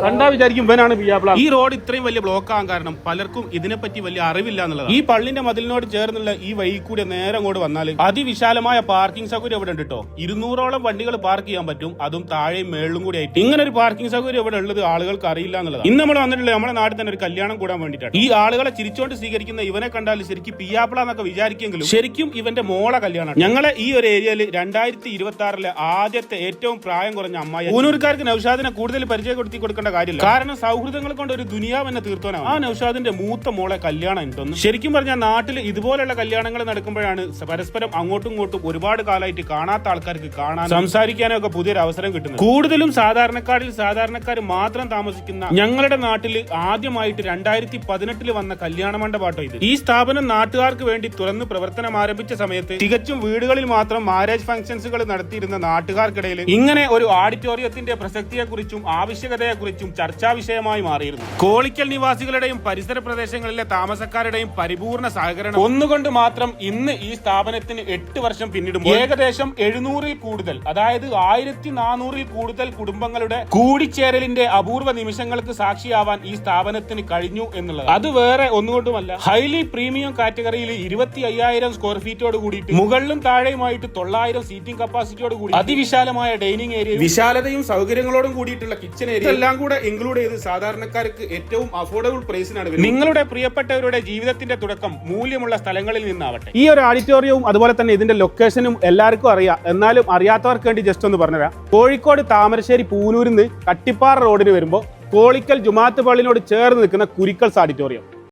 കണ്ടാ വിചാരിക്കും ഇവനാണ് പിയാപ്ല. ഈ റോഡ് ഇത്രയും വലിയ ബ്ലോക്ക് ആകാൻ കാരണം പലർക്കും ഇതിനെപ്പറ്റി വലിയ അറിവില്ല എന്നുള്ളതാണ്. ഈ പള്ളിന്റെ മതിലിനോട് ചേർന്നുള്ള ഈ വഴി കൂടി നേരെ അങ്ങോട്ട് വന്നാൽ അതിവിശാലമായ പാർക്കിംഗ് സൗകര്യം ഇവിടെ ഉണ്ട് കേട്ടോ. 200ഓളം വണ്ടികൾ പാർക്ക് ചെയ്യാൻ പറ്റും, അതും താഴെയും മേളിലും കൂടി ആയിട്ട്. ഇങ്ങനെ ഒരു പാർക്കിംഗ് സൗകര്യം ഇവിടെ ഉള്ളത് ആളുകൾക്ക് അറിയില്ല എന്നുള്ളതാണ്. ഇന്ന് നമ്മൾ വന്നിട്ടുള്ളത് നമ്മുടെ നാട്ടിൽ തന്നെ ഒരു കല്യാണം കൂടാൻ വേണ്ടിയിട്ടാണ്. ഈ ആളുകളെ ചിരിച്ചോണ്ട് സ്വീകരിക്കുന്ന ഇവനെ കണ്ടാൽ ശരിക്കും പിയാപ്ല എന്നൊക്കെ വിചാരിക്കെങ്കിലും ശരിക്കും ഇവന്റെ മോളെ കല്യാണം. ഞങ്ങളെ ഈ ഒരു ഏരിയയിൽ 2026 ആദ്യത്തെ ഏറ്റവും പ്രായം കുറഞ്ഞ അമ്മായി. ഊനൂർക്കാർക്ക് നൗഷാദിനെ കൂടുതൽ പരിചയപ്പെടുത്തി കൊടുക്കേണ്ട കാര്യമില്ല, കാരണം സൗഹൃദങ്ങൾ കൊണ്ട് ഒരു ദുനിയാവെന്നെ തീർത്തോനാണ്. ആ നൗഷാദിന്റെ മൂത്ത മോളെ കല്യാണം ഉണ്ടെന്ന്. ശരിക്കും പറഞ്ഞാൽ നാട്ടിൽ ഇതുപോലുള്ള കല്യാണങ്ങൾ നടക്കുമ്പോഴാണ് പരസ്പരം അങ്ങോട്ടും ഇങ്ങോട്ടും ഒരുപാട് കാലമായിട്ട് കാണാത്ത ആൾക്കാർക്ക് കാണാൻ സംസാരിക്കാനോ ഒക്കെ പുതിയൊരു അവസരം കിട്ടുന്നത്. കൂടുതലും സാധാരണക്കാർ മാത്രം താമസിക്കുന്ന ഞങ്ങളുടെ നാട്ടിൽ ആദ്യമായിട്ട് 2018 വന്ന കല്യാണ മണ്ഡപാട്ടോ ഇത്. ഈ സ്ഥാപനം നാട്ടുകാർക്ക് വേണ്ടി തുറന്ന് പ്രവർത്തനം ആരംഭിച്ച സമയത്ത് തികച്ചും വീടുകളിൽ മാത്രം മാരേജ് ഫംഗ്ഷൻസുകൾ നടത്തിയിരുന്ന നാട്ടുകാർക്കിടയിൽ ഇങ്ങനെ ഒരു ഓഡിറ്റോറിയത്തിന്റെ പ്രസക്തിയെക്കുറിച്ചും ആവശ്യകതയെക്കുറിച്ചും ചർച്ചാ വിഷയമായി മാറിയിരുന്നു. കോളിക്കൽ നിവാസികളുടെയും പരിസര പ്രദേശങ്ങളിലെ താമസക്കാരുടെയും പരിപൂർണ സഹകരണം ഒന്നുകൊണ്ട് മാത്രം ഇന്ന് ഈ സ്ഥാപനത്തിന് 8 വർഷം പിന്നിടുമ്പോൾ ഏകദേശം 700-ൽ കൂടുതൽ, അതായത് 1400-ൽ കൂടുതൽ കുടുംബങ്ങളുടെ കൂടിച്ചേരലിന്റെ അപൂർവ നിമിഷങ്ങൾക്ക് സാക്ഷിയാവാൻ ഈ സ്ഥാപനത്തിന് കഴിഞ്ഞു എന്നുള്ളത്. അത് വേറെ ഒന്നുകൊണ്ടുമല്ല, ഹൈലി പ്രീമിയം കാറ്റഗറിയിൽ 25,000 സ്ക്വയർ ഫീറ്റോട് കൂടിയിട്ട് മുകളിലും താഴെയുമായിട്ട് 900 സീറ്റിംഗ് കപ്പാസിറ്റിയോട് കൂടി അതിവിശാലമായ ഡൈനിങ് ഏരിയ, വിശാലതയും സൗകര്യങ്ങളോടും കൂടിയിട്ടുള്ള കിച്ചൺ ഏരിയ എല്ലാം കൂടെ ഇൻക്ലൂഡ് ചെയ്ത് സാധാരണക്കാർക്ക് ഏറ്റവും അഫോർഡബിൾ പ്രൈസിനാണ്. നിങ്ങളുടെ പ്രിയപ്പെട്ടവരുടെ ജീവിതത്തിന്റെ തുടക്കം മൂല്യമുള്ള സ്ഥലങ്ങളിൽ നിന്നാവട്ടെ. ഈ ഒരു ഓഡിറ്റോറിയവും അതുപോലെ തന്നെ ഇതിന്റെ ലൊക്കേഷനും എല്ലാവർക്കും അറിയാം, എന്നാലും അറിയാത്തവർക്ക് വേണ്ടി ജസ്റ്റ് ഒന്ന് പറഞ്ഞുതരാം. കോഴിക്കോട് താമരശ്ശേരി പൂനൂരിൽ നിന്ന് കട്ടിപ്പാറ റോഡിന് വരുമ്പോൾ കോളിക്കൽ ജുമാഅത്ത് പള്ളിനോട് ചേർന്ന് നിൽക്കുന്ന കുരിക്കൽസ് ഓഡിറ്റോറിയം.